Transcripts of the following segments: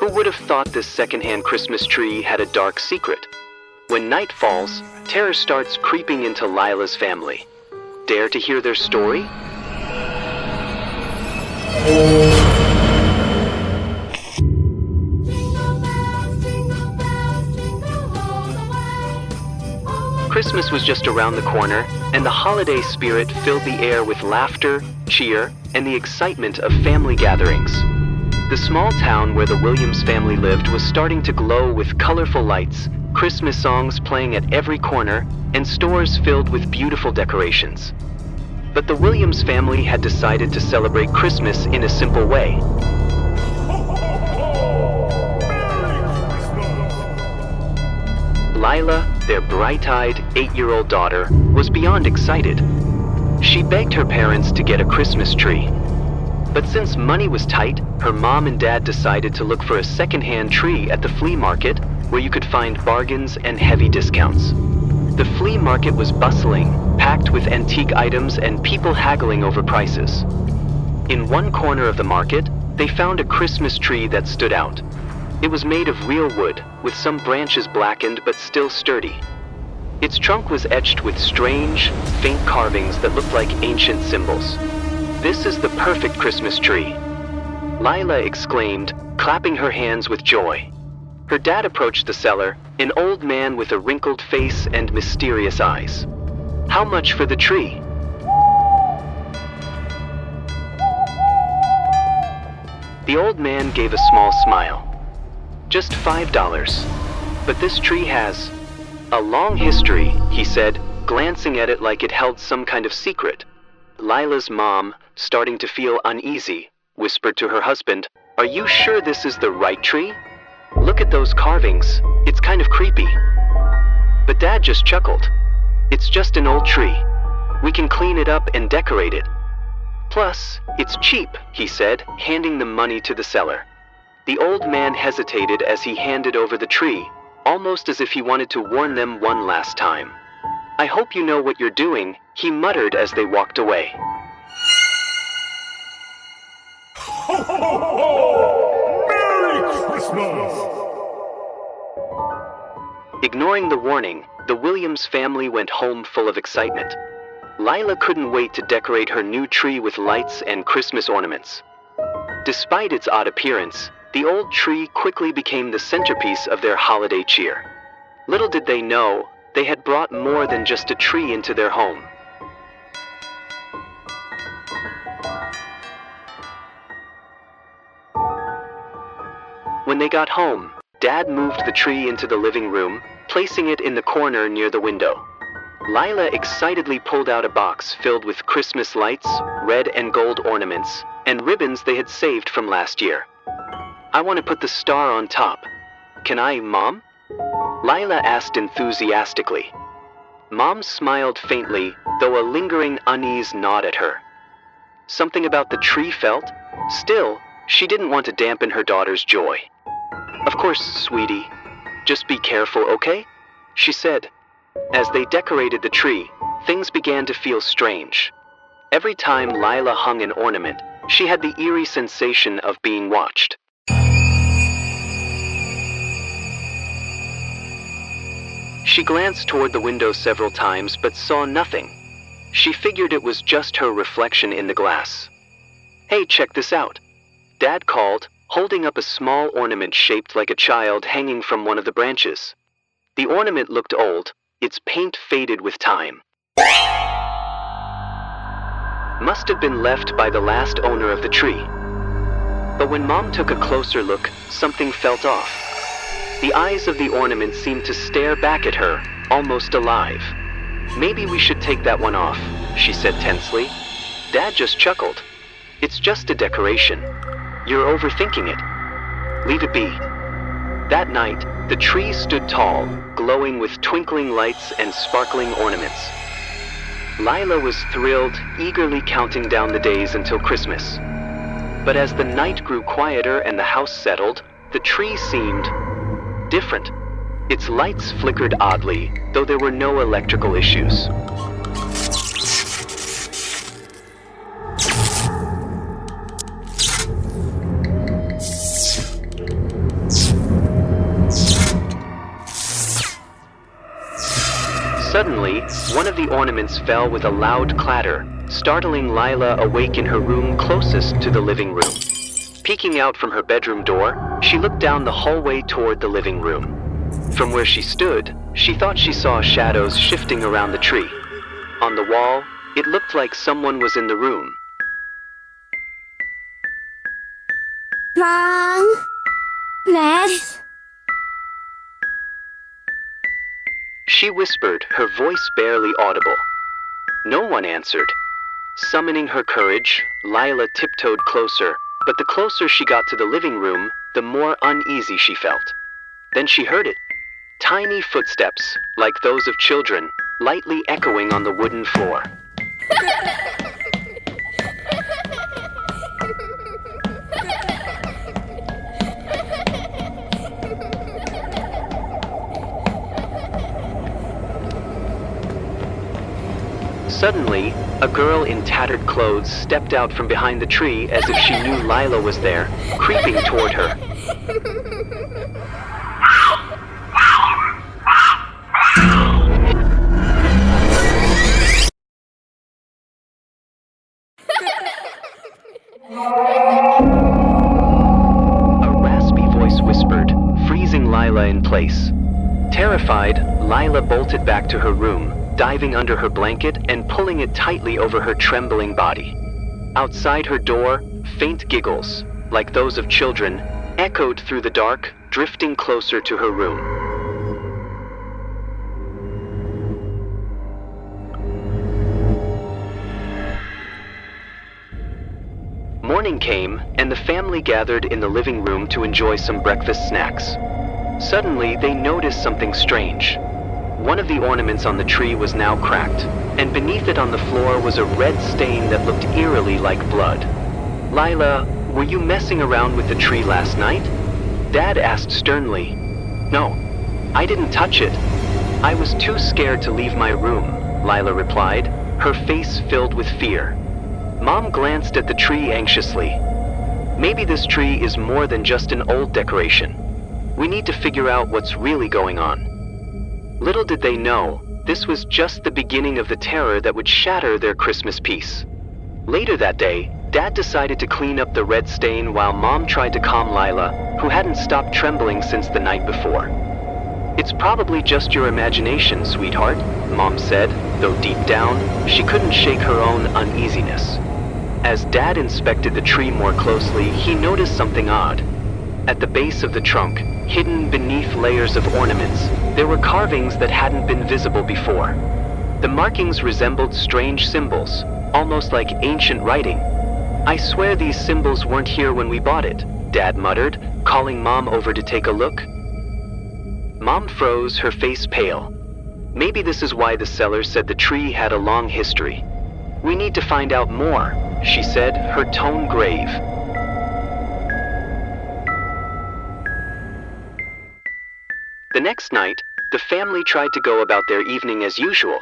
Who would have thought this secondhand Christmas tree had a dark secret? When night falls, terror starts creeping into Lila's family. Dare to hear their story? Christmas was just around the corner, and the holiday spirit filled the air with laughter, cheer, and the excitement of family gatherings. The small town where the Williams family lived was starting to glow with colorful lights, Christmas songs playing at every corner, and stores filled with beautiful decorations. But the Williams family had decided to celebrate Christmas in a simple way. Lila, their bright-eyed 8-year-old daughter, was beyond excited. She begged her parents to get a Christmas tree. But since money was tight, her mom and dad decided to look for a second-hand tree at the flea market where you could find bargains and heavy discounts. The flea market was bustling, packed with antique items and people haggling over prices. In one corner of the market, they found a Christmas tree that stood out. It was made of real wood, with some branches blackened but still sturdy. Its trunk was etched with strange, faint carvings that looked like ancient symbols. "This is the perfect Christmas tree," Lila exclaimed, clapping her hands with joy. Her dad approached the seller, an old man with a wrinkled face and mysterious eyes. "How much for the tree?" The old man gave a small smile. "Just $5. But this tree has a long history," he said, glancing at it like it held some kind of secret. Lila's mom, starting to feel uneasy, whispered to her husband, "Are you sure this is the right tree? Look at those carvings. It's kind of creepy." But Dad just chuckled. "It's just an old tree. We can clean it up and decorate it. Plus, it's cheap," he said, handing the money to the seller. The old man hesitated as he handed over the tree, almost as if he wanted to warn them one last time. "I hope you know what you're doing," he muttered as they walked away. Ho, ho, ho, ho! Merry Christmas! Ignoring the warning, the Williams family went home full of excitement. Lila couldn't wait to decorate her new tree with lights and Christmas ornaments. Despite its odd appearance, the old tree quickly became the centerpiece of their holiday cheer. Little did they know, they had brought more than just a tree into their home. When they got home, Dad moved the tree into the living room, placing it in the corner near the window. Lila excitedly pulled out a box filled with Christmas lights, red and gold ornaments, and ribbons they had saved from last year. "I want to put the star on top. Can I, Mom?" Lila asked enthusiastically. Mom smiled faintly, though a lingering unease gnawed at her. Something about the tree felt. Still, she didn't want to dampen her daughter's joy. "Of course, sweetie. Just be careful, okay?" she said. As they decorated the tree, things began to feel strange. Every time Lila hung an ornament, she had the eerie sensation of being watched. She glanced toward the window several times but saw nothing. She figured it was just her reflection in the glass. "Hey, check this out," Dad called, holding up a small ornament shaped like a child hanging from one of the branches. The ornament looked old, its paint faded with time. Must have been left by the last owner of the tree. But when Mom took a closer look, something felt off. The eyes of the ornament seemed to stare back at her, almost alive. "Maybe we should take that one off," she said tensely. Dad just chuckled. "It's just a decoration. You're overthinking it. Leave it be." That night, the tree stood tall, glowing with twinkling lights and sparkling ornaments. Lila was thrilled, eagerly counting down the days until Christmas. But as the night grew quieter and the house settled, the tree seemed different. Its lights flickered oddly, though there were no electrical issues. Suddenly, one of the ornaments fell with a loud clatter, startling Lila awake in her room closest to the living room. Peeking out from her bedroom door, she looked down the hallway toward the living room. From where she stood, she thought she saw shadows shifting around the tree. On the wall, it looked like someone was in the room. Restless. She whispered, her voice barely audible. No one answered. Summoning her courage, Lila tiptoed closer, but the closer she got to the living room, the more uneasy she felt. Then she heard it. Tiny footsteps, like those of children, lightly echoing on the wooden floor. Suddenly, a girl in tattered clothes stepped out from behind the tree as if she knew Lila was there, creeping toward her. A raspy voice whispered, freezing Lila in place. Terrified, Lila bolted back to her room, diving under her blanket and pulling it tightly over her trembling body. Outside her door, faint giggles, like those of children, echoed through the dark, drifting closer to her room. Morning came, and the family gathered in the living room to enjoy some breakfast snacks. Suddenly, they noticed something strange. One of the ornaments on the tree was now cracked, and beneath it on the floor was a red stain that looked eerily like blood. Lila, were you messing around with the tree last night? Dad asked sternly. No, I didn't touch it. I was too scared to leave my room, Lila replied, her face filled with fear. Mom glanced at the tree anxiously. Maybe this tree is more than just an old decoration. We need to figure out what's really going on. Little did they know, this was just the beginning of the terror that would shatter their Christmas peace. Later that day, Dad decided to clean up the red stain while Mom tried to calm Lila, who hadn't stopped trembling since the night before. It's probably just your imagination, sweetheart, Mom said, though deep down, she couldn't shake her own uneasiness. As Dad inspected the tree more closely, he noticed something odd. At the base of the trunk, hidden beneath layers of ornaments, there were carvings that hadn't been visible before. The markings resembled strange symbols, almost like ancient writing. I swear these symbols weren't here when we bought it, Dad muttered, calling Mom over to take a look. Mom froze, her face pale. Maybe this is why the seller said the tree had a long history. We need to find out more, she said, her tone grave. The next night, the family tried to go about their evening as usual.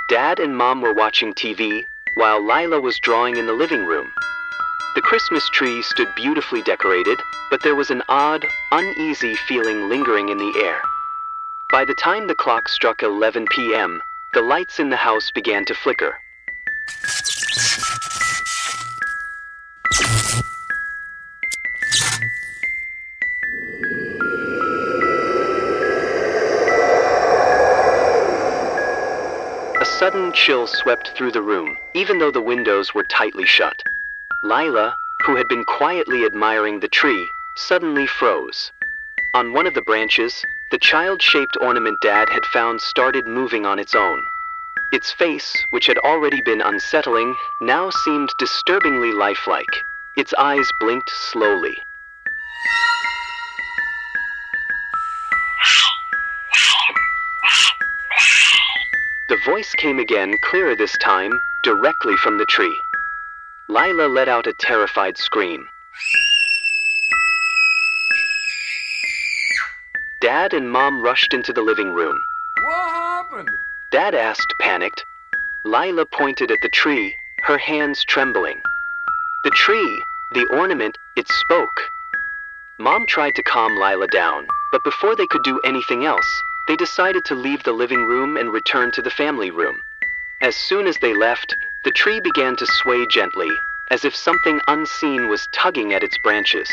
Dad and Mom were watching TV, while Lila was drawing in the living room. The Christmas tree stood beautifully decorated, but there was an odd, uneasy feeling lingering in the air. By the time the clock struck 11 p.m., the lights in the house began to flicker. A sudden chill swept through the room, even though the windows were tightly shut. Lila, who had been quietly admiring the tree, suddenly froze. On one of the branches, the child-shaped ornament Dad had found started moving on its own. Its face, which had already been unsettling, now seemed disturbingly lifelike. Its eyes blinked slowly. The voice came again, clearer this time, directly from the tree. Lila let out a terrified scream. Dad and Mom rushed into the living room. What happened? Dad asked, panicked. Lila pointed at the tree, her hands trembling. The tree, the ornament, it spoke. Mom tried to calm Lila down, but before they could do anything else, they decided to leave the living room and return to the family room. As soon as they left, the tree began to sway gently, as if something unseen was tugging at its branches.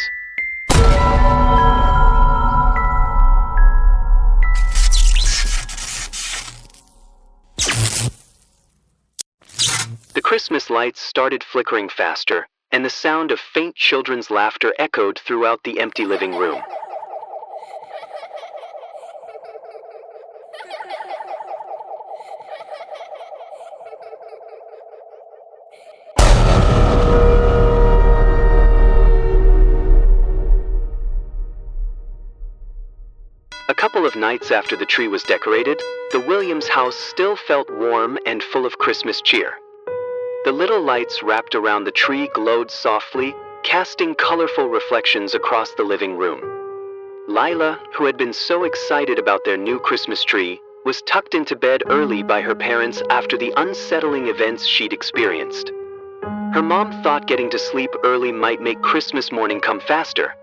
The Christmas lights started flickering faster, and the sound of faint children's laughter echoed throughout the empty living room. A couple of nights after the tree was decorated, the Williams house still felt warm and full of Christmas cheer. The little lights wrapped around the tree glowed softly, casting colorful reflections across the living room. Lila, who had been so excited about their new Christmas tree, was tucked into bed early by her parents after the unsettling events she'd experienced. Her mom thought getting to sleep early might make Christmas morning come faster.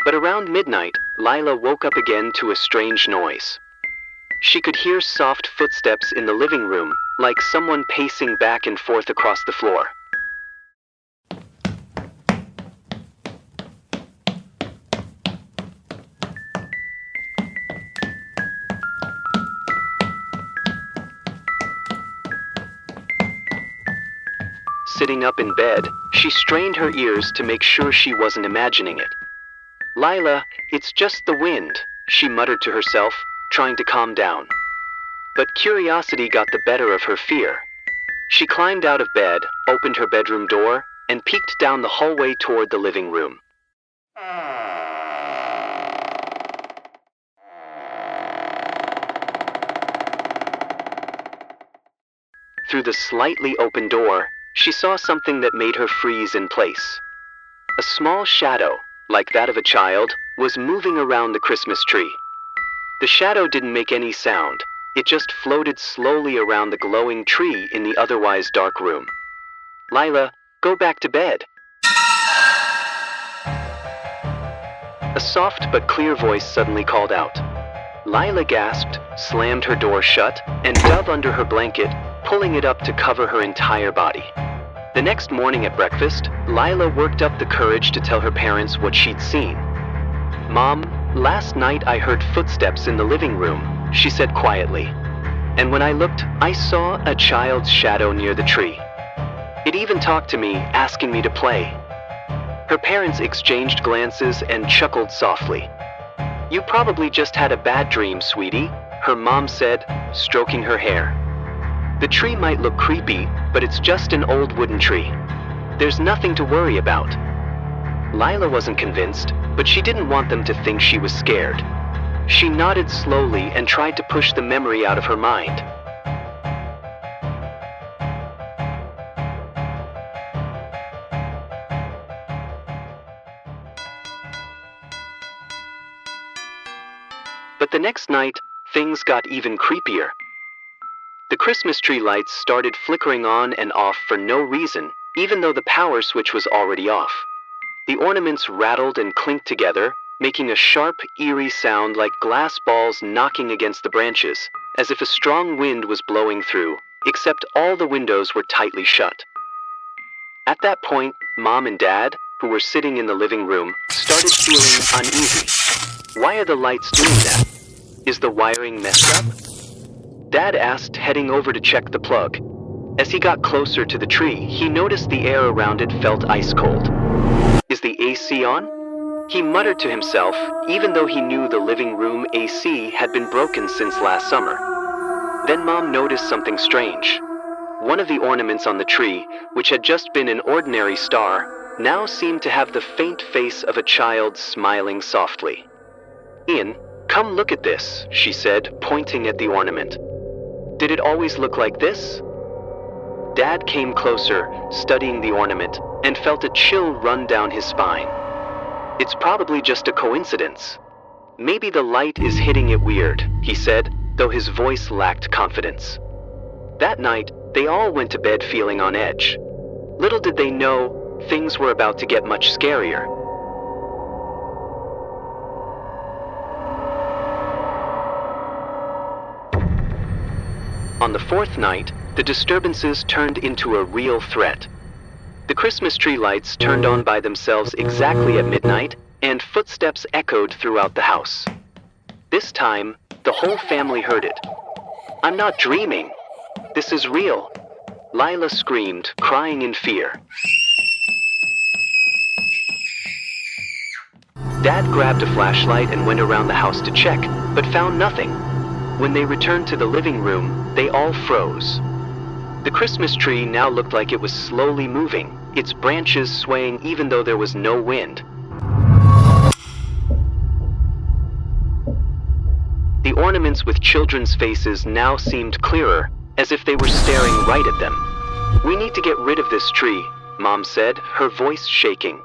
But around midnight, Lila woke up again to a strange noise. She could hear soft footsteps in the living room, like someone pacing back and forth across the floor. Sitting up in bed, she strained her ears to make sure she wasn't imagining it. "Lila, it's just the wind," she muttered to herself, trying to calm down. But curiosity got the better of her fear. She climbed out of bed, opened her bedroom door, and peeked down the hallway toward the living room. Through the slightly open door, she saw something that made her freeze in place. A small shadow, like that of a child, was moving around the Christmas tree. The shadow didn't make any sound. It just floated slowly around the glowing tree in the otherwise dark room. "Lila, go back to bed." A soft but clear voice suddenly called out. Lila gasped, slammed her door shut, and dove under her blanket, pulling it up to cover her entire body. The next morning at breakfast, Lila worked up the courage to tell her parents what she'd seen. "Mom, last night I heard footsteps in the living room," she said quietly. "And when I looked, I saw a child's shadow near the tree. It even talked to me, asking me to play." Her parents exchanged glances and chuckled softly. "You probably just had a bad dream, sweetie," her mom said, stroking her hair. "The tree might look creepy, but it's just an old wooden tree. There's nothing to worry about." Lila wasn't convinced, but she didn't want them to think she was scared. She nodded slowly and tried to push the memory out of her mind. But the next night, things got even creepier. The Christmas tree lights started flickering on and off for no reason, even though the power switch was already off. The ornaments rattled and clinked together, making a sharp, eerie sound like glass balls knocking against the branches, as if a strong wind was blowing through, except all the windows were tightly shut. At that point, Mom and Dad, who were sitting in the living room, started feeling uneasy. "Why are the lights doing that? Is the wiring messed up?" Dad asked, heading over to check the plug. As he got closer to the tree, he noticed the air around it felt ice cold. "Is the AC on?" He muttered to himself, even though he knew the living room AC had been broken since last summer. Then Mom noticed something strange. One of the ornaments on the tree, which had just been an ordinary star, now seemed to have the faint face of a child smiling softly. "Ian, come look at this," she said, pointing at the ornament. "Did it always look like this?" Dad came closer, studying the ornament, and felt a chill run down his spine. "It's probably just a coincidence. Maybe the light is hitting it weird," he said, though his voice lacked confidence. That night, they all went to bed feeling on edge. Little did they know, things were about to get much scarier. On the fourth night, the disturbances turned into a real threat. The Christmas tree lights turned on by themselves exactly at midnight, and footsteps echoed throughout the house. This time, the whole family heard it. "I'm not dreaming. This is real," Lila screamed, crying in fear. Dad grabbed a flashlight and went around the house to check, but found nothing. When they returned to the living room, they all froze. The Christmas tree now looked like it was slowly moving, its branches swaying even though there was no wind. The ornaments with children's faces now seemed clearer, as if they were staring right at them. "We need to get rid of this tree," Mom said, her voice shaking.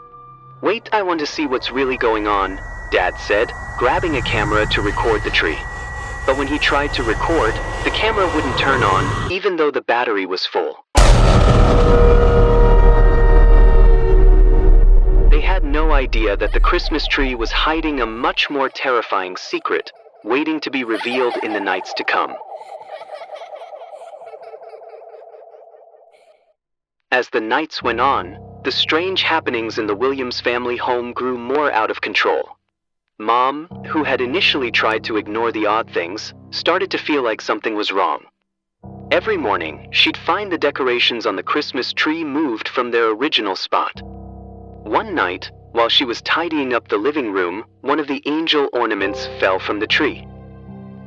"Wait, I want to see what's really going on," Dad said, grabbing a camera to record the tree. But when he tried to record, the camera wouldn't turn on, even though the battery was full. They had no idea that the Christmas tree was hiding a much more terrifying secret, waiting to be revealed in the nights to come. As the nights went on, the strange happenings in the Williams family home grew more out of control. Mom, who had initially tried to ignore the odd things, started to feel like something was wrong. Every morning, she'd find the decorations on the Christmas tree moved from their original spot. One night, while she was tidying up the living room, one of the angel ornaments fell from the tree.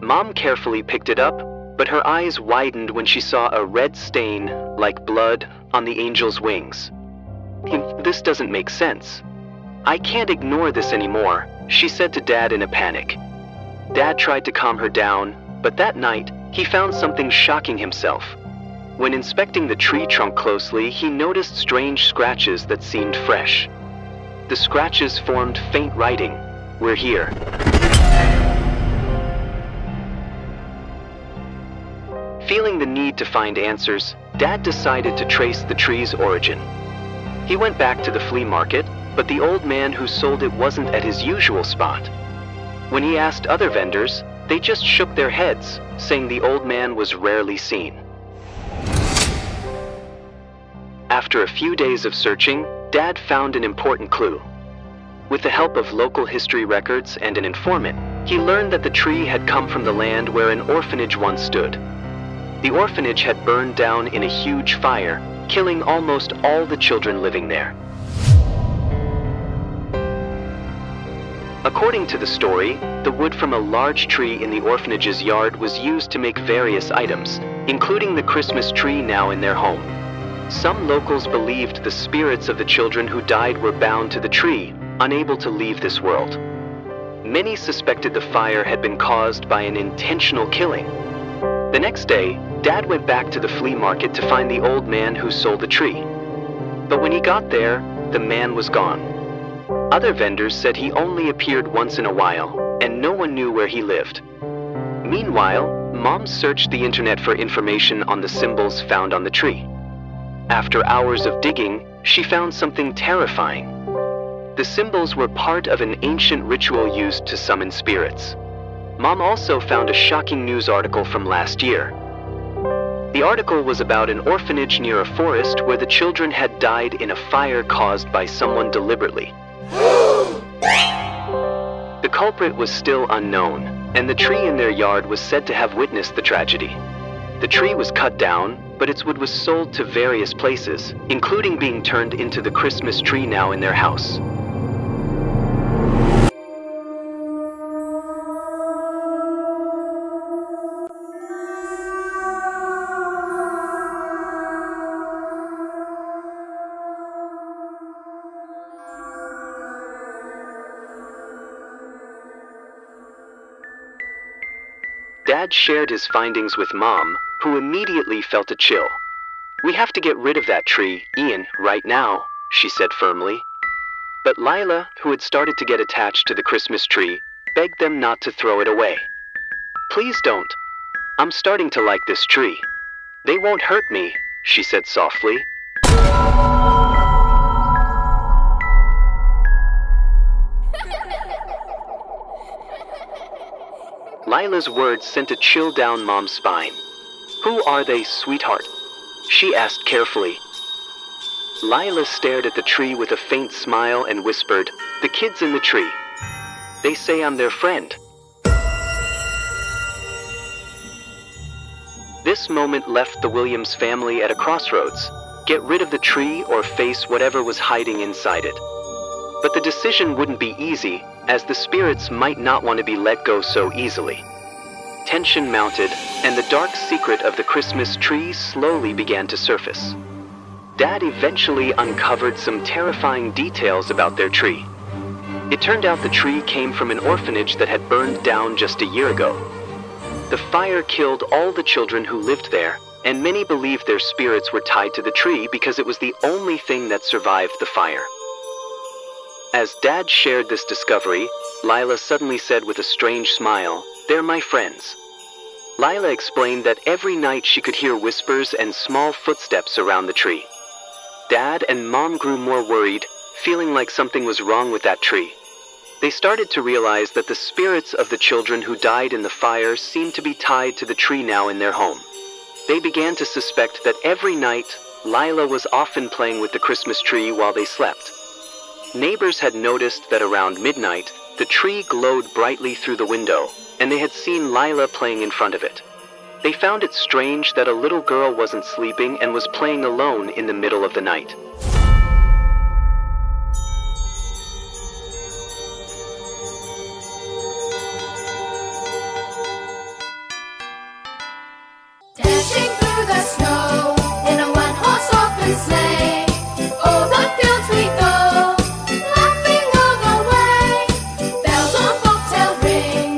Mom carefully picked it up, but her eyes widened when she saw a red stain, like blood, on the angel's wings. "This doesn't make sense. I can't ignore this anymore," she said to Dad in a panic. Dad tried to calm her down, but that night, he found something shocking himself. When inspecting the tree trunk closely, he noticed strange scratches that seemed fresh. The scratches formed faint writing, "We're here." Feeling the need to find answers, Dad decided to trace the tree's origin. He went back to the flea market, but the old man who sold it wasn't at his usual spot. When he asked other vendors, they just shook their heads, saying the old man was rarely seen. After a few days of searching, Dad found an important clue. With the help of local history records and an informant, he learned that the tree had come from the land where an orphanage once stood. The orphanage had burned down in a huge fire, killing almost all the children living there. According to the story, the wood from a large tree in the orphanage's yard was used to make various items, including the Christmas tree now in their home. Some locals believed the spirits of the children who died were bound to the tree, unable to leave this world. Many suspected the fire had been caused by an intentional killing. The next day, Dad went back to the flea market to find the old man who sold the tree. But when he got there, the man was gone. Other vendors said he only appeared once in a while, and no one knew where he lived. Meanwhile, Mom searched the internet for information on the symbols found on the tree. After hours of digging, she found something terrifying. The symbols were part of an ancient ritual used to summon spirits. Mom also found a shocking news article from last year. The article was about an orphanage near a forest where the children had died in a fire caused by someone deliberately. The culprit was still unknown, and the tree in their yard was said to have witnessed the tragedy. The tree was cut down, but its wood was sold to various places, including being turned into the Christmas tree now in their house. Dad shared his findings with Mom, who immediately felt a chill. "We have to get rid of that tree, Ian, right now," she said firmly. But Lila, who had started to get attached to the Christmas tree, begged them not to throw it away. "Please don't. I'm starting to like this tree. They won't hurt me," she said softly. Lila's words sent a chill down Mom's spine. "Who are they, sweetheart?" she asked carefully. Lila stared at the tree with a faint smile and whispered, "The kids in the tree. They say I'm their friend." This moment left the Williams family at a crossroads. Get rid of the tree or face whatever was hiding inside it. But the decision wouldn't be easy, as the spirits might not want to be let go so easily. Tension mounted, and the dark secret of the Christmas tree slowly began to surface. Dad eventually uncovered some terrifying details about their tree. It turned out the tree came from an orphanage that had burned down just a year ago. The fire killed all the children who lived there, and many believed their spirits were tied to the tree because it was the only thing that survived the fire. As Dad shared this discovery, Lila suddenly said with a strange smile, "They're my friends." Lila explained that every night she could hear whispers and small footsteps around the tree. Dad and Mom grew more worried, feeling like something was wrong with that tree. They started to realize that the spirits of the children who died in the fire seemed to be tied to the tree now in their home. They began to suspect that every night, Lila was often playing with the Christmas tree while they slept. Neighbors had noticed that around midnight, the tree glowed brightly through the window, and they had seen Lila playing in front of it. They found it strange that a little girl wasn't sleeping and was playing alone in the middle of the night. Dashing through the snow in a one-horse open sleigh, over fields we go, laughing all the way. Bells on bobtail ring,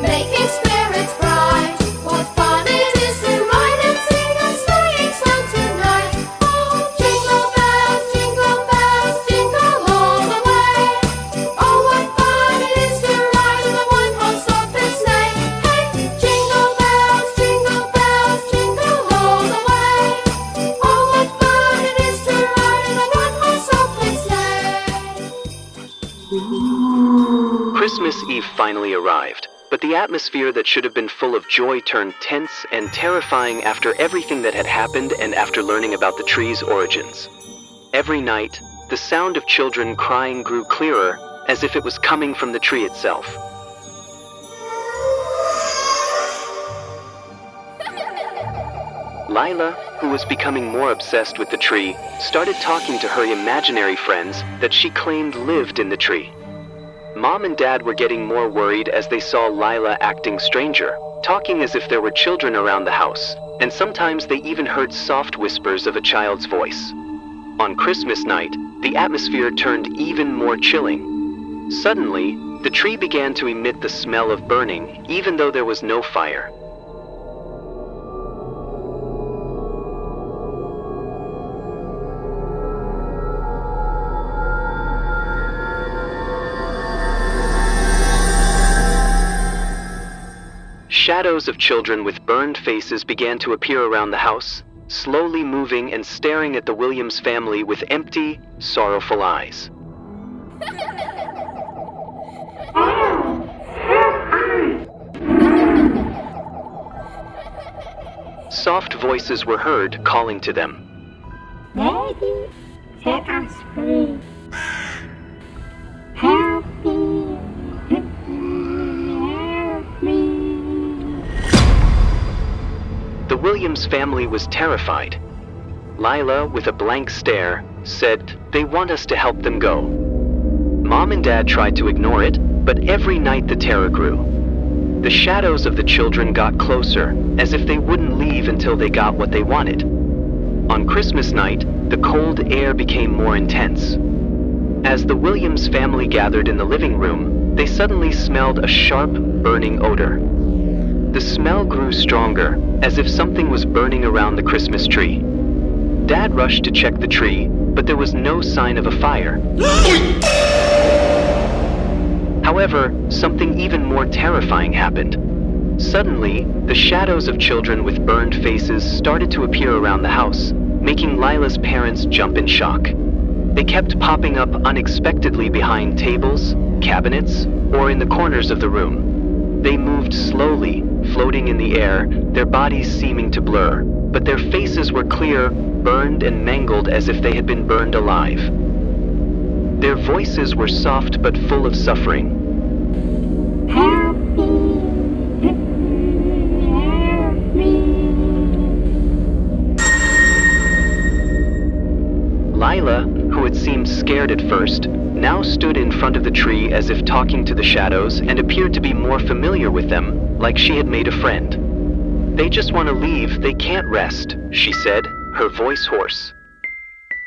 making spirits bright. What fun it is to ride and sing a sleighing song tonight! Oh, jingle bells, jingle all the way. Oh, what fun it is to ride in a one-horse open sleigh! Hey, jingle bells, jingle all the way. Oh, what fun it is to ride in a one-horse open sleigh! Christmas Eve finally arrived, but the atmosphere that should have been full of joy turned tense and terrifying after everything that had happened and after learning about the tree's origins. Every night, the sound of children crying grew clearer, as if it was coming from the tree itself. Lila, who was becoming more obsessed with the tree, started talking to her imaginary friends that she claimed lived in the tree. Mom and Dad were getting more worried as they saw Lila acting stranger, talking as if there were children around the house, and sometimes they even heard soft whispers of a child's voice. On Christmas night, the atmosphere turned even more chilling. Suddenly, the tree began to emit the smell of burning, even though there was no fire. Shadows of children with burned faces began to appear around the house, slowly moving and staring at the Williams family with empty, sorrowful eyes. Soft voices were heard calling to them. Daddy, set us free. Help me. Help me. The Williams family was terrified. Lila, with a blank stare, said, "They want us to help them go." Mom and Dad tried to ignore it, but every night the terror grew. The shadows of the children got closer, as if they wouldn't leave until they got what they wanted. On Christmas night, the cold air became more intense. As the Williams family gathered in the living room, they suddenly smelled a sharp, burning odor. The smell grew stronger, as if something was burning around the Christmas tree. Dad rushed to check the tree, but there was no sign of a fire. However, something even more terrifying happened. Suddenly, the shadows of children with burned faces started to appear around the house, making Lila's parents jump in shock. They kept popping up unexpectedly behind tables, cabinets, or in the corners of the room. They moved slowly, floating in the air, their bodies seeming to blur, but their faces were clear, burned and mangled as if they had been burned alive. Their voices were soft but full of suffering. Help me. Help me. Lila, who had seemed scared at first, now stood in front of the tree as if talking to the shadows and appeared to be more familiar with them, like she had made a friend. "They just want to leave, they can't rest," she said, her voice hoarse.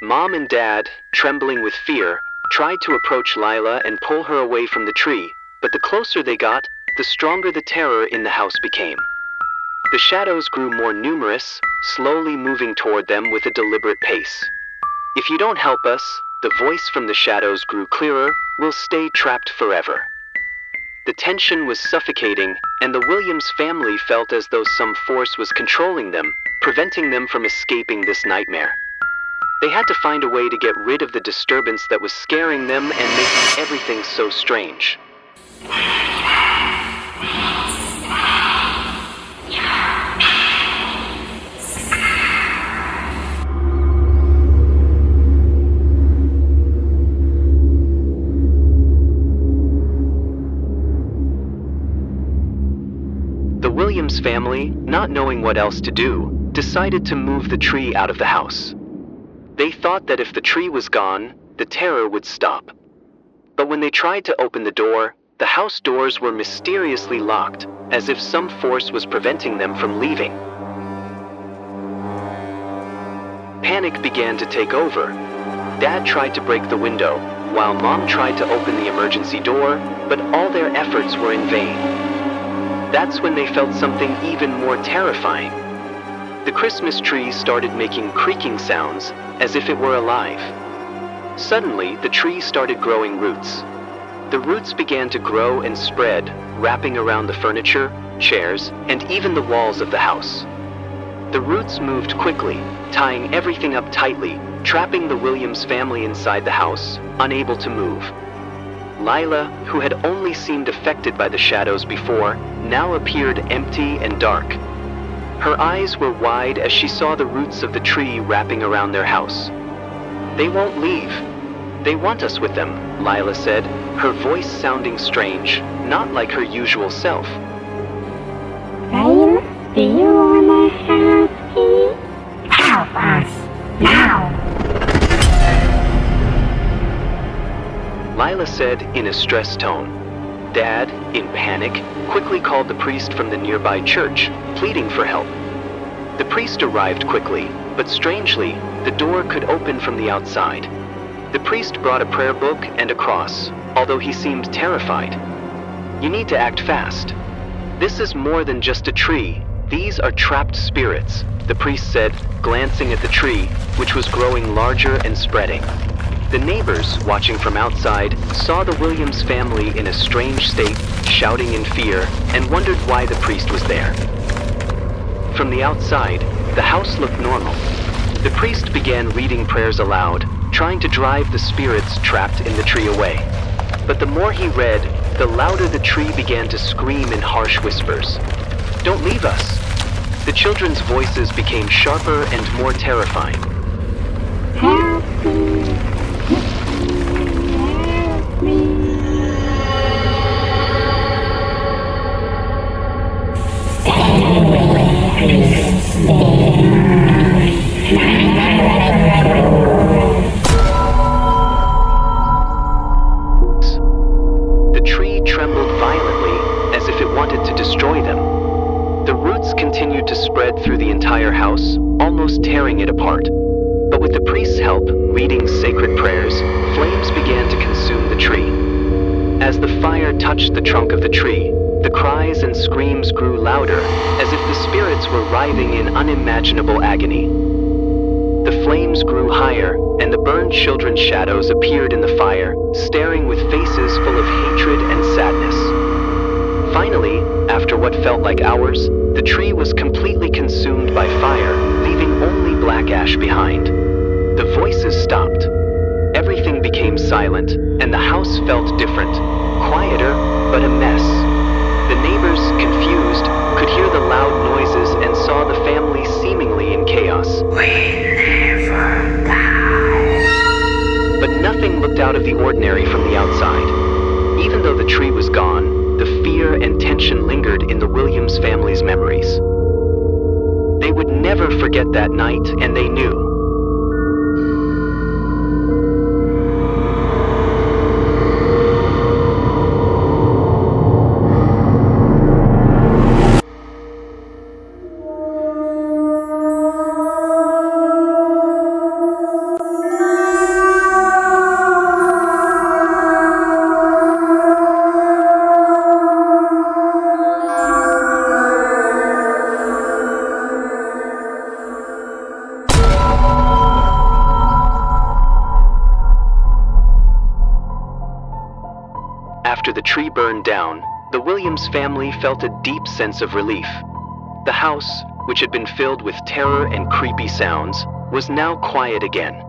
Mom and Dad, trembling with fear, tried to approach Lila and pull her away from the tree, but the closer they got, the stronger the terror in the house became. The shadows grew more numerous, slowly moving toward them with a deliberate pace. "If you don't help us," the voice from the shadows grew clearer, "we'll stay trapped forever." The tension was suffocating, and the Williams family felt as though some force was controlling them, preventing them from escaping this nightmare. They had to find a way to get rid of the disturbance that was scaring them and making everything so strange. The Williams family, not knowing what else to do, decided to move the tree out of the house. They thought that if the tree was gone, the terror would stop. But when they tried to open the door, the house doors were mysteriously locked, as if some force was preventing them from leaving. Panic began to take over. Dad tried to break the window, while Mom tried to open the emergency door, but all their efforts were in vain. That's when they felt something even more terrifying. The Christmas tree started making creaking sounds, as if it were alive. Suddenly, the tree started growing roots. The roots began to grow and spread, wrapping around the furniture, chairs, and even the walls of the house. The roots moved quickly, tying everything up tightly, trapping the Williams family inside the house, unable to move. Lila, who had only seemed affected by the shadows before, now appeared empty and dark. Her eyes were wide as she saw the roots of the tree wrapping around their house. "They won't leave. They want us with them," Lila said, her voice sounding strange, not like her usual self. Lila, do you wanna help me? Help us, now! Lila said in a stressed tone. Dad, in panic, quickly called the priest from the nearby church, pleading for help. The priest arrived quickly, but strangely, the door could open from the outside. The priest brought a prayer book and a cross, although he seemed terrified. "You need to act fast. This is more than just a tree. These are trapped spirits," the priest said, glancing at the tree, which was growing larger and spreading. The neighbors, watching from outside, saw the Williams family in a strange state, shouting in fear, and wondered why the priest was there. From the outside, the house looked normal. The priest began reading prayers aloud, trying to drive the spirits trapped in the tree away. But the more he read, the louder the tree began to scream in harsh whispers. "Don't leave us!" The children's voices became sharper and more terrifying. Help me! Help me! The tree trembled violently, as if it wanted to destroy them. The roots continued to spread through the entire house, almost tearing it apart. But with the priest's help, reading sacred prayers, flames began to consume the tree. As the fire touched the trunk of the tree, the cries and screams grew louder, as if the spirits were writhing in unimaginable agony. The flames grew higher, and the burned children's shadows appeared in the fire, staring with faces full of hatred and sadness. Finally, after what felt like hours, the tree was completely consumed by fire, leaving only black ash behind. The voices stopped. Everything became silent, and the house felt different, quieter, but a mess. The neighbors, confused, could hear the loud noises and saw the family seemingly in chaos. But nothing looked out of the ordinary from the outside. Even though the tree was gone, the fear and tension lingered in the Williams family's memories. They would never forget that night, and they knew. After the tree burned down, the Williams family felt a deep sense of relief. The house, which had been filled with terror and creepy sounds, was now quiet again.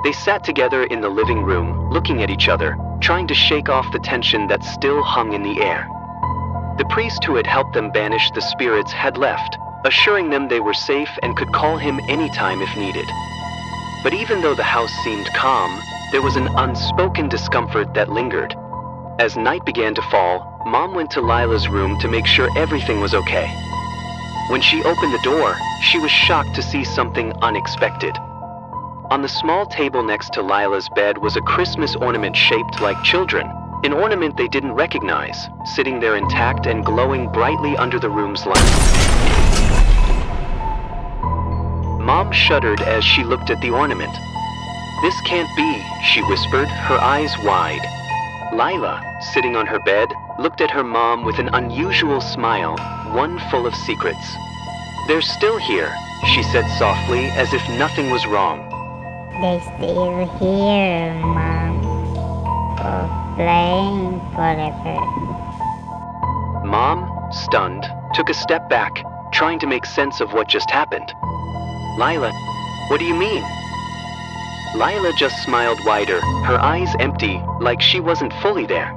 They sat together in the living room, looking at each other, trying to shake off the tension that still hung in the air. The priest who had helped them banish the spirits had left, assuring them they were safe and could call him anytime if needed. But even though the house seemed calm, there was an unspoken discomfort that lingered. As night began to fall, Mom went to Lila's room to make sure everything was okay. When she opened the door, she was shocked to see something unexpected. On the small table next to Lila's bed was a Christmas ornament shaped like children, an ornament they didn't recognize, sitting there intact and glowing brightly under the room's light. Mom shuddered as she looked at the ornament. "This can't be," she whispered, her eyes wide. Lila, sitting on her bed, looked at her mom with an unusual smile, one full of secrets. "They're still here," she said softly, as if nothing was wrong. They're still here, Mom. For playing forever. Mom, stunned, took a step back, trying to make sense of what just happened. "Lila, what do you mean?" Lila just smiled wider, her eyes empty, like she wasn't fully there.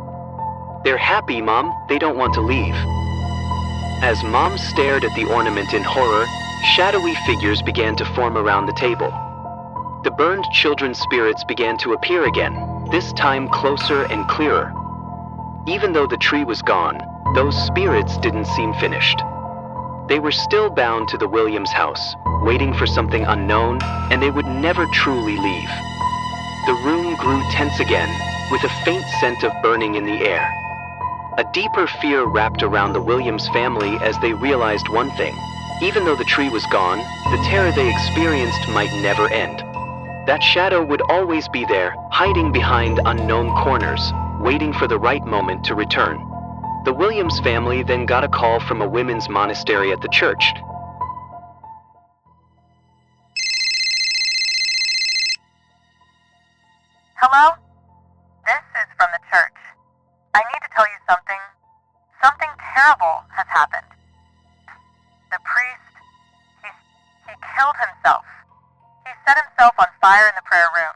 "They're happy, Mom. They don't want to leave." As Mom stared at the ornament in horror, shadowy figures began to form around the table. The burned children's spirits began to appear again, this time closer and clearer. Even though the tree was gone, those spirits didn't seem finished. They were still bound to the Williams house, waiting for something unknown, and they would never truly leave. The room grew tense again, with a faint scent of burning in the air. A deeper fear wrapped around the Williams family as they realized one thing. Even though the tree was gone, the terror they experienced might never end. That shadow would always be there, hiding behind unknown corners, waiting for the right moment to return. The Williams family then got a call from a women's monastery at the church. Hello? This is from the church. I need to tell you something. Something terrible has happened. The priest, he killed himself. He set himself on fire in the prayer room.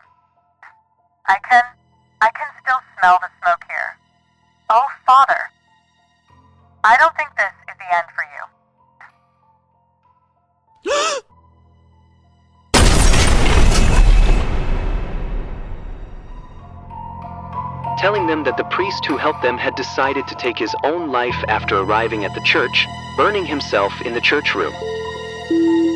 I can still smell the smoke here. Oh, Father. I don't think this is the end for you. Telling them that the priest who helped them had decided to take his own life after arriving at the church, burning himself in the church room.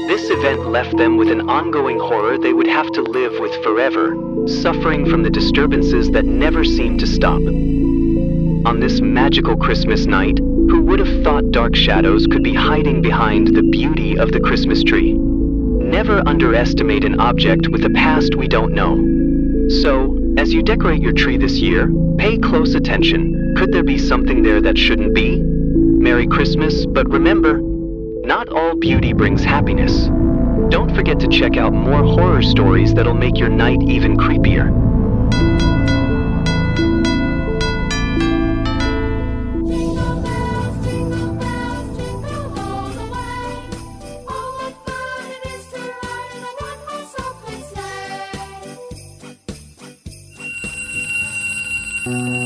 This event left them with an ongoing horror they would have to live with forever, suffering from the disturbances that never seemed to stop. On this magical Christmas night, who would have thought dark shadows could be hiding behind the beauty of the Christmas tree? Never underestimate an object with a past we don't know. So, as you decorate your tree this year, pay close attention. Could there be something there that shouldn't be? Merry Christmas, but remember, not all beauty brings happiness. Don't forget to check out more horror stories that'll make your night even creepier. Jingle bells, jingle bells, jingle all the way. Oh, what fun it is to ride in a one-horse open sleigh.